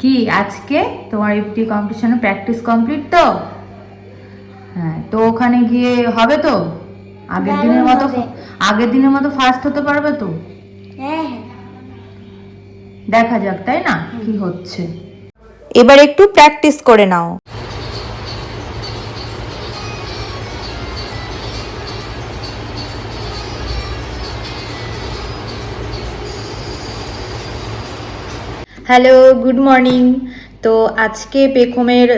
কি আজকে তোমার ইফটি কম্পিটিশনে প্র্যাকটিস কমপ্লিট তো? হ্যাঁ, তো ওখানে গিয়ে হবে তো? আগের দিনের মতো ফার্স্ট হতে পারবে তো? হ্যাঁ, দেখা যাক, তাই না, কি হচ্ছে। এবার একটু প্র্যাকটিস করে নাও। Hello, good morning. তো আজকে পেখমের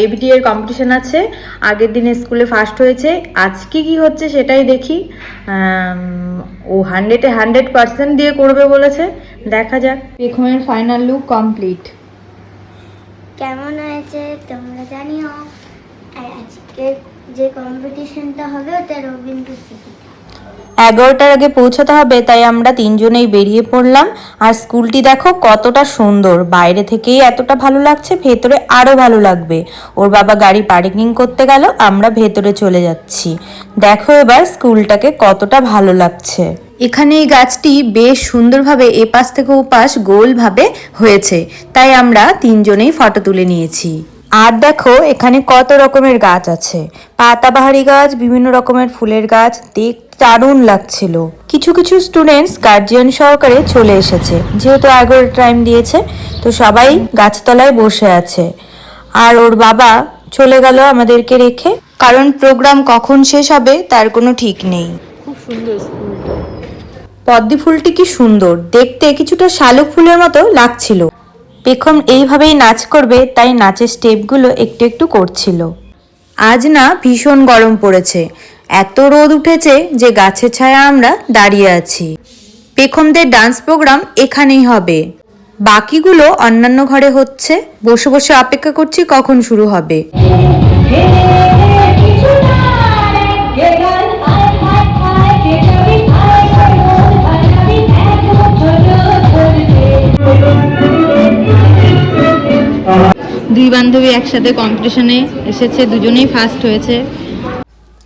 এবিটি এর কম্পিটিশন আছে। আগের দিনে স্কুলে ফার্স্ট হয়েছে, আজকে কি হচ্ছে সেটাই দেখি। ও 100% দিয়ে করবে বলেছে, দেখা যাক। পেখমের ফাইনাল লুক কমপ্লিট। কেমন হয়েছে তোমরা জানিও। আর আজকে যে কম্পিটিশনটা হবে ওটা রবীন্দ্র স্মৃতি। 11টার আগে পৌঁছাতে হবে, তাই আমরা তিনজনেই বেরিয়ে পড়লাম। আর স্কুলটি দেখো কতটা সুন্দর, বাইরে থেকেই এতটা ভালো লাগছে, ভেতরে আরো ভালো লাগবে। ওর বাবা গাড়ি পার্কিং করতে গেল, আমরা ভেতরে চলে যাচ্ছি। দেখো এবার স্কুলটাকে কতটা ভালো লাগছে। এখানে এই গাছটি বেশ সুন্দরভাবে এপাশ থেকে ওপাশ গোলভাবে হয়েছে, তাই আমরা তিনজনেই ফটো তুলে নিয়েছি। আর দেখো এখানে কত রকমের গাছ আছে, পাতাবাহারি গাছ, বিভিন্ন রকমের ফুলের গাছ, দেখতে দারুণ লাগছিল। কিছু কিছু স্টুডেন্টস গার্জিয়ান সহকারে চলে এসেছে, যেহেতু 11 টাইম দিয়েছে, তো সবাই গাছতলায় বসে আছে। আর ওর বাবা চলে গেল আমাদেরকে রেখে, কারণ প্রোগ্রাম কখন শেষ হবে তার কোনো ঠিক নেই। খুব সুন্দর স্কুলটা। পদ্ম ফুলটি কি সুন্দর দেখতে, কিছুটা শালুক ফুলের মতো লাগছিল। পেখম এইভাবেই নাচ করবে, তাই নাচের স্টেপগুলো একটু একটু করছিল। আজ না ভীষণ গরম পড়েছে, এত রোদ উঠেছে যে গাছের ছায়া আমরা দাঁড়িয়ে আছি। পেখমদের ডান্স প্রোগ্রাম এখানেই হবে, বাকিগুলো অন্যান্য ঘরে হচ্ছে। বসে বসে অপেক্ষা করছি কখন শুরু হবে। দুই বান্ধবী একসাথে কম্পিটিশনে এসেছে, দুজনেই ফার্স্ট হয়েছে।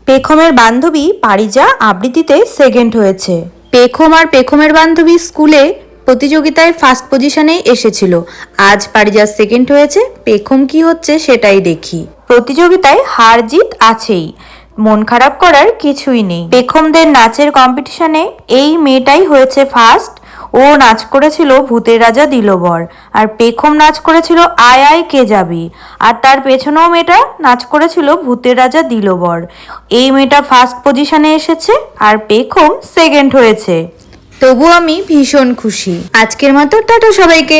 পেখমের বান্ধবী পারিজা আবৃত্তিতে সেকেন্ড হয়েছে। পেখম আর পেখমের বান্ধবী স্কুলে প্রতিযোগিতায় ফার্স্ট পজিশনেই এসেছিল। আজ পারিজা সেকেন্ড হয়েছে, পেখম কি হচ্ছে সেটাই দেখি। প্রতিযোগিতায় হার জিত আছেই, মন খারাপ করার কিছুই নেই। পেখমদের নাচের কম্পিটিশনে এই মেয়েটাই হয়েছে ফার্স্ট। ও নাচ করেছিল ভূতের রাজা দিলবর, আর পেখম নাচ করেছিল আয় আয় কে যাবি। আর তার পেছনেও মেয়েটা নাচ করেছিল ভূতের রাজা দিলবর। এই মেয়েটা ফার্স্ট পজিশনে এসেছে আর পেখম সেকেন্ড হয়েছে। তবু আমি ভীষণ খুশি। আজকের মতো টাটা সবাইকে।